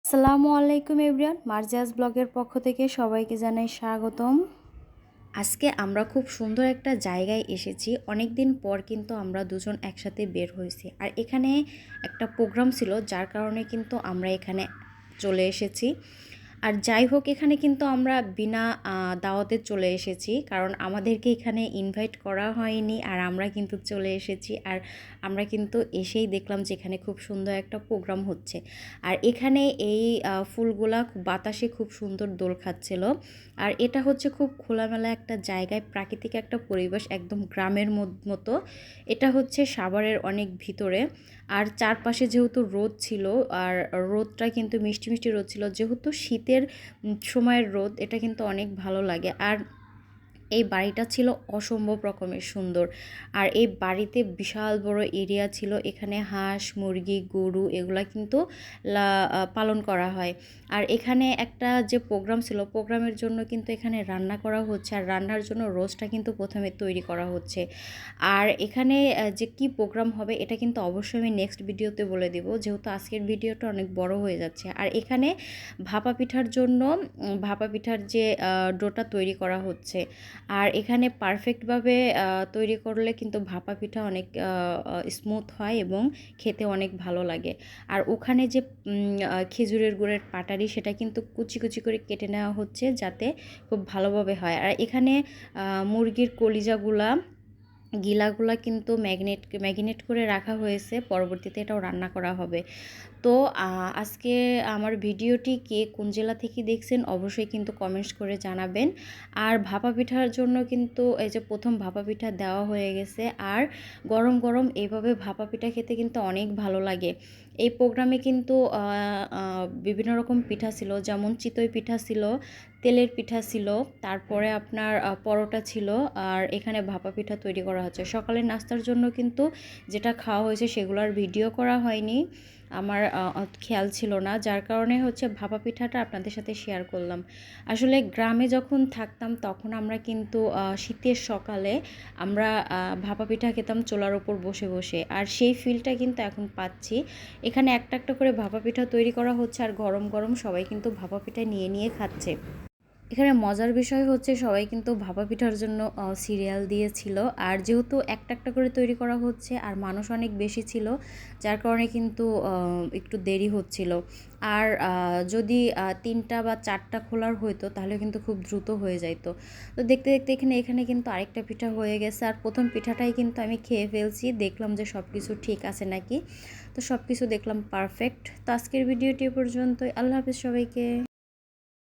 আসসালামু আলাইকুম এভরিওয়ান, মার্জিয়াস ব্লগের পক্ষ থেকে সবাইকে জানাই স্বাগতম। আজকে আমরা খুব সুন্দর একটা জায়গায় এসেছি। অনেক দিন পর কিন্তু আমরা দুজন একসাথে বের হয়েছি, আর এখানে একটা প্রোগ্রাম ছিল, যার কারণে কিন্তু আমরা এখানে চলে এসেছি। আর যাই হোক, এখানে কিন্তু আমরা বিনা দাওয়াতে চলে এসেছি, কারণ আমাদেরকে এখানে ইনভাইট করা হয়নি, আর আমরা কিন্তু চলে এসেছি। আর আমরা কিন্তু এসেই দেখলাম যে এখানে খুব সুন্দর একটা প্রোগ্রাম হচ্ছে। আর এখানে এই ফুলগুলা বাতাসে খুব সুন্দর দোল খাচ্ছিল। আর এটা হচ্ছে খুব খোলামেলা একটা জায়গায়, প্রাকৃতিক একটা পরিবেশ, একদম গ্রামের মতো। এটা হচ্ছে সাভারের অনেক ভিতরে। আর চারপাশে যেহেতু রোদ ছিল, আর রোদটা কিন্তু মিষ্টি মিষ্টি রোদ ছিল, যেহেতু শীতের সময়ের রোদ, এটা কিন্তু অনেক ভালো লাগে। আর এই বাড়িটা ছিল অসম্ভব রকমের সুন্দর। আর এই বাড়িতে বিশাল বড় এরিয়া ছিল। এখানে হাঁস, মুরগি, গরু এগুলা কিন্তু পালন করা হয়। আর এখানে একটা যে প্রোগ্রাম ছিল, প্রোগ্রামের জন্য কিন্তু এখানে রান্না করা হচ্ছে, আর রান্নার জন্য রোস্টটা কিন্তু প্রথমে তৈরি করা হচ্ছে। আর এখানে যে কি প্রোগ্রাম হবে এটা কিন্তু অবশ্যই আমি নেক্সট ভিডিওতে বলে দেব, যেহেতু আজকের ভিডিওটা অনেক বড় হয়ে যাচ্ছে। আর এখানে ভাপা পিঠার জন্য ভাপা পিঠার যে ডোটা তৈরি করা হচ্ছে। আর এখানে পারফেক্টভাবে তৈরি করলে কিন্তু ভাপা পিঠা অনেক স্মুথ হয় এবং খেতে অনেক ভালো লাগে। আর ওখানে যে খেজুরের গুড়ের পাটারি, সেটা কিন্তু কুচি কুচি করে কেটে নেওয়া হচ্ছে, যাতে খুব ভালোভাবে হয়। আর এখানে মুরগির কলিজাগুলা গিলাগুলা কিন্তু ম্যাগনেট করে রাখা হয়েছে, পরবর্তীতে এটাও রান্না করা হবে। তো আজকে আমার ভিডিওটি কে কোন জেলা থেকে দেখছেন অবশ্যই কিন্তু কমেন্টস করে জানাবেন। আর ভাপা পিঠার জন্য কিন্তু এই যে প্রথম ভাপা পিঠা দেওয়া হয়ে গেছে, আর গরম গরম এইভাবে ভাপা পিঠা খেতে কিন্তু অনেক ভালো লাগে। এই প্রোগ্রামে কিন্তু বিভিন্ন রকম পিঠা ছিল, যেমন চিতই পিঠা ছিল, তেলের পিঠা ছিল, তারপরে আপনার পরোটা ছিল, আর এখানে ভাপা পিঠা তৈরি করা হচ্ছে। সকালের নাস্তার জন্য কিন্তু যেটা খাওয়া হয়েছে সেগুলোর ভিডিও করা হয়নি, আমার খেয়াল ছিল না, যার কারণে হচ্ছে ভাপা পিঠাটা আপনাদের সাথে শেয়ার করলাম। আসলে গ্রামে যখন থাকতাম তখন আমরা কিন্তু শীতের সকালে আমরা ভাপা পিঠা খেতাম চুলার ওপর বসে বসে, আর সেই ফিলটা কিন্তু এখন পাচ্ছি। এখানে একটা একটা করে ভাপা পিঠা তৈরি করা হচ্ছে, আর গরম গরম সবাই কিন্তু ভাপা পিঠা নিয়ে নিয়ে খাচ্ছে। এখানে মজার বিষয় হচ্ছে সবাই কিন্তু ভাপা পিঠার জন্য সিরিয়াল দিয়েছিল, আর যেহেতু একটা একটা করে তৈরি করা হচ্ছে আর মানুষ অনেক বেশি ছিল, যার কারণে কিন্তু একটু দেরি হচ্ছিল। আর যদি 3টা বা 4টা খোলার হইতো তাহলে কিন্তু খুব দ্রুত হয়ে যাইতো। তো দেখতে দেখতে এখানে কিন্তু আরেকটা পিঠা হয়ে গেছে, আর প্রথম পিঠাটাই কিন্তু আমি খেয়ে ফেলছি, দেখলাম যে সব কিছু ঠিক আছে নাকি। তো সব কিছু দেখলাম পারফেক্ট। তো আজকের ভিডিওটি পর্যন্তই। আল্লাহ হাফিজ সবাইকে।